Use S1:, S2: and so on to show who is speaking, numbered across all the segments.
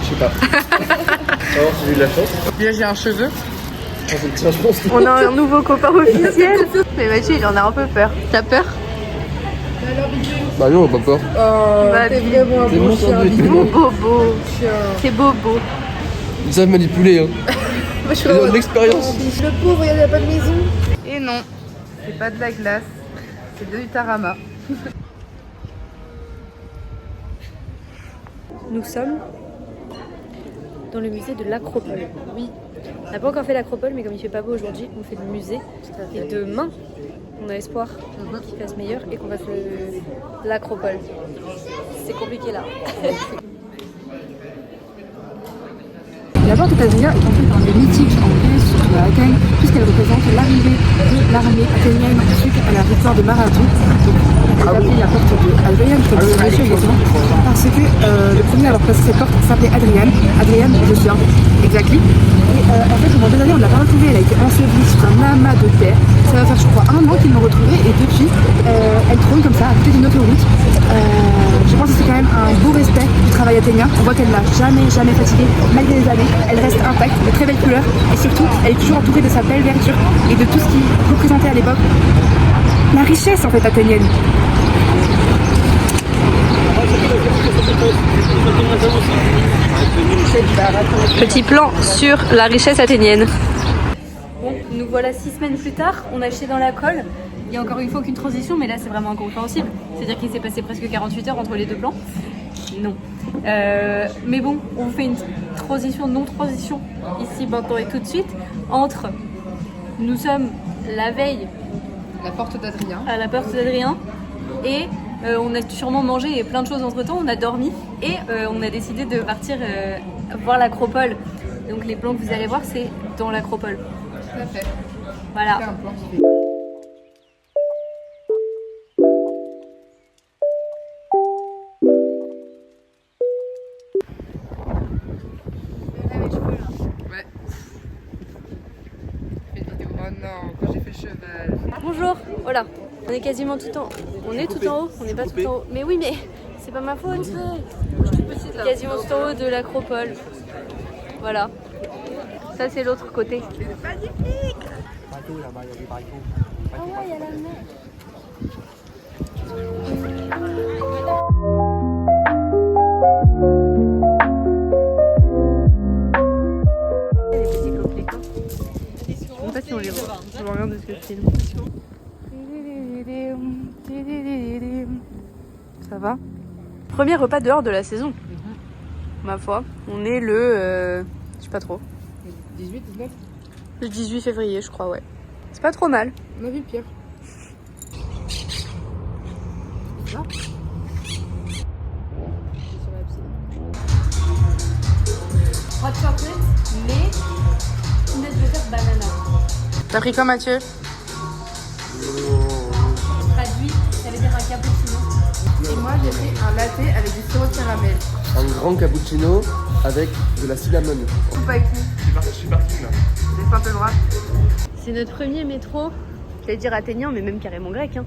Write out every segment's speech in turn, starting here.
S1: Je sais pas. Alors si j'ai eu de la chance.
S2: Bien, j'ai un cheveu.
S3: On a un nouveau copain officiel. Mais Mathieu, il en a un peu peur. T'as peur?
S1: Bah non, on a pas peur.
S2: Oh,
S3: Bah,
S2: t'es vraiment un
S1: c'est
S2: bon
S1: mon
S2: chien.
S1: sandwich.
S2: dis
S3: Mon
S2: donc.
S3: bobo.
S2: Chien.
S3: C'est bobo.
S1: Ils savent manipuler, hein.
S2: Moi, je suis
S1: Ils ont
S2: vraiment-
S1: de l'expérience.
S2: Le pauvre, il n'y a pas de maison.
S3: Et non, c'est pas de la glace. C'est de l'Utarama. Nous sommes dans le musée de l'Acropole. Oui, on n'a pas encore fait l'Acropole, mais comme il fait pas beau aujourd'hui, on fait le musée. Et demain, on a espoir qu'il fasse meilleur et qu'on fasse l'Acropole. C'est compliqué là.
S4: La porte d'Adria est en fait un lieu mythique en Grèce de Athènes, puisqu'elle représente l'arrivée de l'armée athénienne suite à la victoire de Marathon. Donc, elle est appelée la porte de Adrian, comme c'est monsieur exactement, parce que le premier à avoir placé cette porte s'appelait Adrian. Adrian, je suis exactly. Et en fait, pendant des années, on ne l'a pas retrouvée. Elle a été ensevelie sous un amas de terre. Ça va faire, je crois, 1 an qu'ils l'ont retrouvée. Et depuis, elle trône comme ça, à côté d'une autoroute. Je pense que c'est quand même un beau respect du travail athénien. On voit qu'elle n'a jamais fatigué, malgré les années. Elle reste intacte, de très belles couleurs. Et surtout, elle est toujours entourée de sa belle verdure et de tout ce qui représentait à l'époque la richesse en fait athénienne.
S3: Petit plan sur la richesse athénienne. Bon, nous voilà 6 semaines plus tard, on a acheté dans la colle. Il y a encore une fois aucune transition, mais là c'est vraiment incompréhensible. C'est-à-dire qu'il s'est passé presque 48 heures entre les deux plans. Non. Mais bon, on fait une transition, non-transition, ici, maintenant et tout de suite, entre nous sommes la veille
S2: La porte d'Adrien.
S3: à la porte d'Adrien et on a sûrement mangé plein de choses entre temps, on a dormi et on a décidé de partir voir l'Acropole. Donc les plans que vous allez voir, c'est dans l'Acropole.
S2: Tout à fait.
S3: Voilà.
S2: C'est un plan. Ouais. Fais une vidéo. Oh non, quand j'ai fait le cheval.
S3: Bonjour, voilà. On est quasiment tout en haut. On est tout en haut, on n'est pas tout en haut. Mais oui, mais c'est pas ma faute. Quasiment tout en haut de l'Acropole. Voilà. Ça, c'est l'autre côté. Magnifique! Ah ouais, il y a la mer. Les petits coquelicots. Je sais pas si on les voit. Je me regarde de ce que je filme. Ça va? Premier repas dehors de la saison. Ma foi. On est le... je sais pas trop.
S2: 18, 19.
S3: Le 18 février, je crois, ouais. C'est pas trop mal.
S2: On a vu pire. Ça
S3: Hot chocolate, mais peanut butter banana.
S2: T'as pris quoi, Mathieu?
S3: Traduit, ça veut dire un cappuccino.
S2: Et moi, j'ai pris un latte avec du sirop de caramel.
S1: Un grand cappuccino avec de la cinnamon.
S2: Ou pas qui?
S1: Je suis parti là.
S2: Laisse un peu le bras.
S3: C'est notre premier métro. J'allais dire athénien, mais même carrément grec. Hein.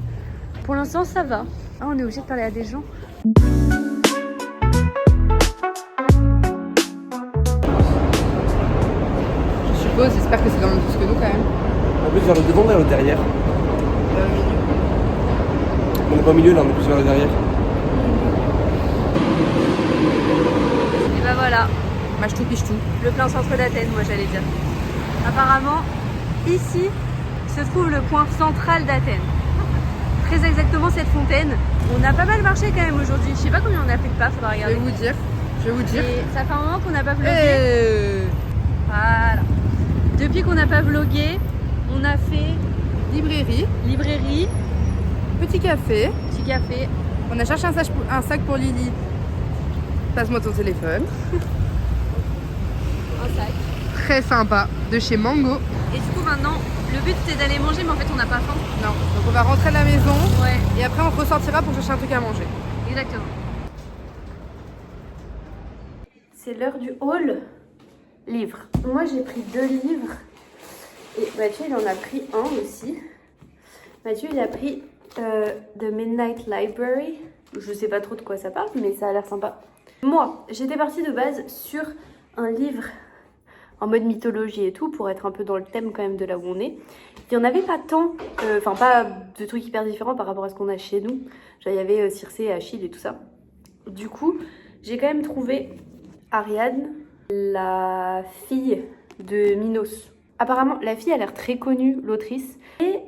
S3: Pour l'instant, ça va. Ah, on est obligé de parler à des gens.
S2: Je suppose, j'espère que c'est dans le même bus que nous quand même.
S1: On est plus vers le devant ou vers le derrière? On n'est pas au milieu là, on est plus vers le derrière.
S3: Et bah voilà,
S2: Mâche tout, piche tout.
S3: le plein centre d'Athènes, moi j'allais dire. Apparemment, ici se trouve le point central d'Athènes. Très exactement cette fontaine. On a pas mal marché quand même aujourd'hui. Je sais pas combien on a fait de pas, faudra
S2: Je vais
S3: regarder.
S2: vous dire.
S3: Et ça fait un moment qu'on n'a pas vlogué.
S2: Eh,
S3: Voilà. Depuis qu'on n'a pas vlogué, on a fait
S2: librairie,
S3: librairie,
S2: petit café.
S3: petit café.
S2: On a cherché un sac pour Lily. Passe-moi ton téléphone.
S3: Un sac.
S2: Très sympa. De chez Mango.
S3: Et du coup maintenant, le but c'était d'aller manger, mais en fait on n'a pas faim.
S2: Non. Donc on va rentrer à la maison.
S3: Ouais,
S2: Et après on ressortira pour chercher un truc à manger.
S3: exactement. c'est l'heure du haul livre. Moi j'ai pris 2 livres et Mathieu il en a pris un aussi. Mathieu il a pris The Midnight Library. Je sais pas trop de quoi ça parle mais ça a l'air sympa. Moi j'étais partie de base sur un livre en mode mythologie et tout pour être un peu dans le thème quand même de là où on est. Il n'y en avait pas tant, enfin pas de trucs hyper différents par rapport à ce qu'on a chez nous. Genre il y avait Circé, Achille et tout ça. Du coup j'ai quand même trouvé Ariadne, la fille de Minos. Apparemment, la fille a l'air très connue, l'autrice. Et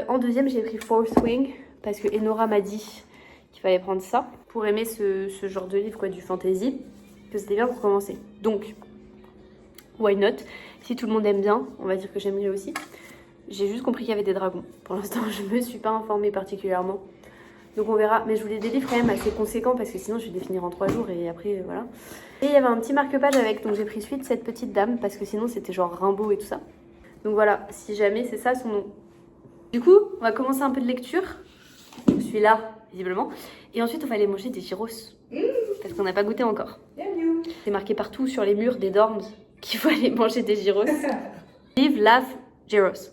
S3: en deuxième, j'ai pris Fourth Wing parce que Enora m'a dit qu'il fallait prendre ça pour aimer ce genre de livre, quoi, du fantasy, que c'était bien pour commencer. Donc, why not? Si tout le monde aime bien, on va dire que j'aime bien aussi. J'ai juste compris qu'il y avait des dragons. Pour l'instant, je me suis pas informée particulièrement. Donc on verra, mais je voulais des livres quand même assez conséquents parce que sinon je vais les finir en 3 jours et après voilà. Et il y avait un petit marque-page avec, donc j'ai pris Suite cette petite dame parce que sinon c'était genre Rimbaud et tout ça. Donc voilà, si jamais c'est ça son nom. Du coup, on va commencer un peu de lecture. Je suis là, visiblement. Et ensuite on va aller manger des gyros. Parce qu'on n'a pas goûté encore. C'est marqué partout sur les murs des dorms qu'il faut aller manger des gyros. Live, laugh, gyros.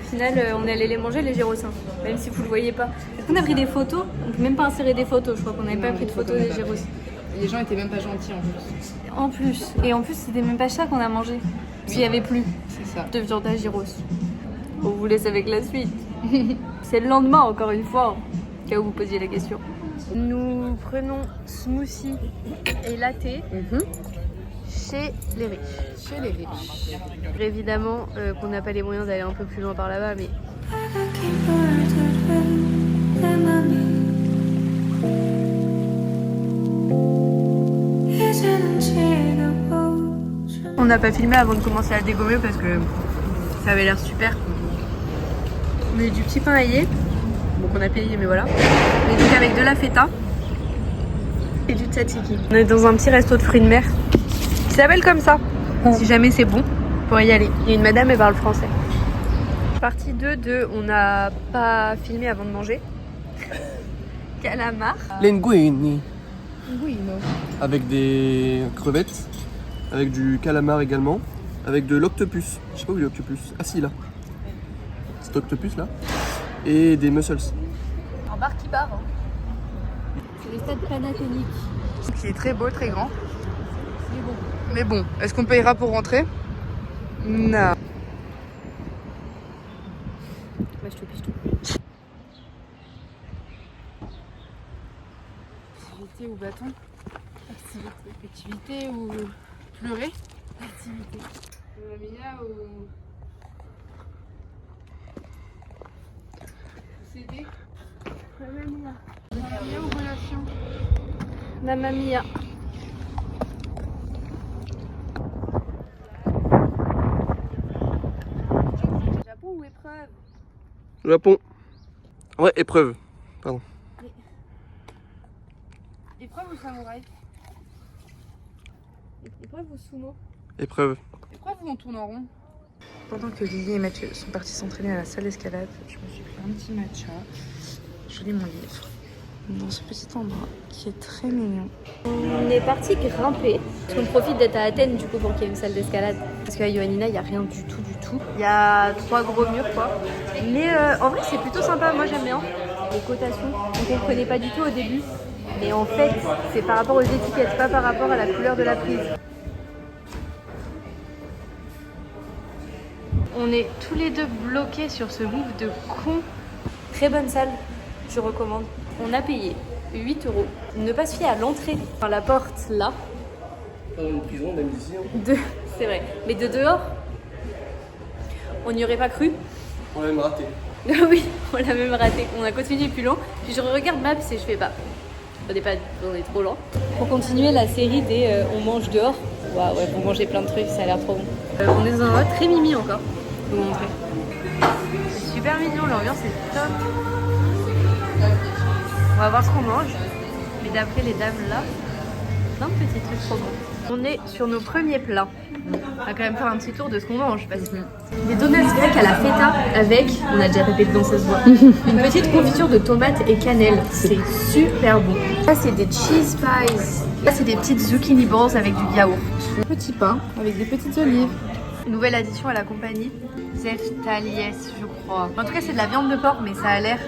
S3: Au final, on est allé les manger les gyros, hein, même si vous le voyez pas. Est-ce qu'on a pris des photos? On peut même pas insérer des photos, je crois qu'on n'avait pas pris de photos des gyros.
S2: Les gens étaient même pas gentils en plus.
S3: Et en plus, c'était même pas ça qu'on a mangé. S'il y avait plus
S2: C'est ça.
S3: de viande à gyros. On vous laisse avec la suite. C'est le lendemain, encore une fois, au cas où vous posiez la question. Nous prenons smoothie et latte chez les riches.
S2: Chez les riches.
S3: Évidemment qu'on n'a pas les moyens d'aller un peu plus loin par là-bas, mais... On n'a pas filmé avant de commencer à dégommer parce que ça avait l'air super. On a eu du petit pain aillé, donc on a payé mais voilà. Mais donc avec de la feta et du tzatziki. On est dans un petit resto de fruits de mer qui s'appelle comme ça. Si jamais c'est bon, pour y aller. Il y a une madame, elle parle français. Partie 2 de on n'a pas filmé avant de manger. Calamar.
S1: Linguini.
S2: Oui, non.
S1: Avec des crevettes, avec du calamar également, avec de l'octopus. Je sais pas où est l'octopus. Ah si, là. Cet octopus là. Et des mussels.
S3: Un bar qui barre. Hein. C'est le stade Panathénique.
S2: Qui est très beau, très grand. Mais bon, est-ce qu'on payera pour rentrer? Non.
S3: Bah, je te piche tout.
S2: Activité ou bâton? Activité ou pleurer? Activité. Mamia ou... CD? Mamia. Mamia ou relation?
S3: Mamma mia. Japon ou épreuve?
S1: Japon. Ouais, épreuve. Pardon.
S2: Épreuve ou samouraï?
S3: Épreuve ou sumo?
S1: Épreuve.
S2: Épreuve ou on tourne en rond? Pendant que Lily et Mathieu sont partis s'entraîner à la salle d'escalade, je me suis pris un petit matcha. Je lis mon livre dans ce petit endroit qui est très mignon.
S3: On est parti grimper. Parce qu'on profite d'être à Athènes du coup pour qu'il y ait une salle d'escalade. Parce qu'à Ioannina, il n'y a rien du tout. Il y a 3 gros murs quoi. Mais en vrai, c'est plutôt sympa. Moi, j'aime bien les cotations. Donc on ne connaît pas du tout au début. Mais en fait, c'est par rapport aux étiquettes, pas par rapport à la couleur de la prise. On est tous les deux bloqués sur ce move de con. Très bonne salle, je recommande. On a payé 8 €. Ne pas se fier à l'entrée, enfin la porte là.
S1: Dans une prison, même ici.
S3: C'est vrai, mais de dehors, on n'y aurait pas cru.
S1: On l'a même raté.
S3: Oui, on l'a même raté. On a continué plus long. Puis je regarde Maps et je fais bah, on est trop lent. Pour continuer la série des on mange dehors. Waouh, ouais, pour manger plein de trucs, ça a l'air trop bon. On est dans un endroit très mimi encore. Je vais vous montrer. C'est super mignon, l'ambiance est top. On va voir ce qu'on mange. Mais d'après les dames là, plein de petits trucs trop bons. On est sur nos premiers plats. On va quand même faire un petit tour de ce qu'on mange. Parce que des donuts grecs à la feta avec, on a déjà répété dans cette voix, une petite confiture de tomates et cannelle. C'est super bon. Ça c'est des cheese pies Là, c'est des petites zucchini balls avec du yaourt.
S2: Petit pain avec des petites olives.
S3: Nouvelle addition à la compagnie, Zeftalies, je crois. En tout cas, c'est de la viande de porc, mais ça a l'air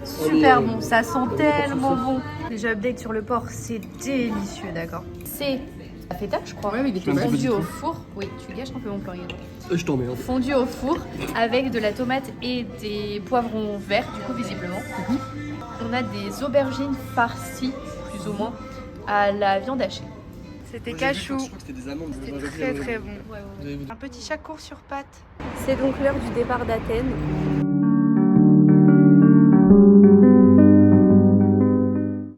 S3: super bon. Ça sent tellement bon. Déjà, update sur le porc, c'est délicieux, d'accord. C'est la feta, je crois.
S2: Ouais, avec des
S1: tomates.
S3: Fondu au four. Oui, tu gâches un peu mon plan, Guédon.
S1: Je t'emmerde.
S3: Fondu au four avec de la tomate et des poivrons verts, du coup, visiblement. On a des aubergines farcies, plus ou moins, à la viande hachée. C'était cachou.
S1: Je crois que c'était des amandes.
S2: C'était très très bon.
S3: Ouais, ouais.
S1: Vous avez vu
S2: Un petit chat court sur pattes.
S3: C'est donc l'heure du départ d'Athènes.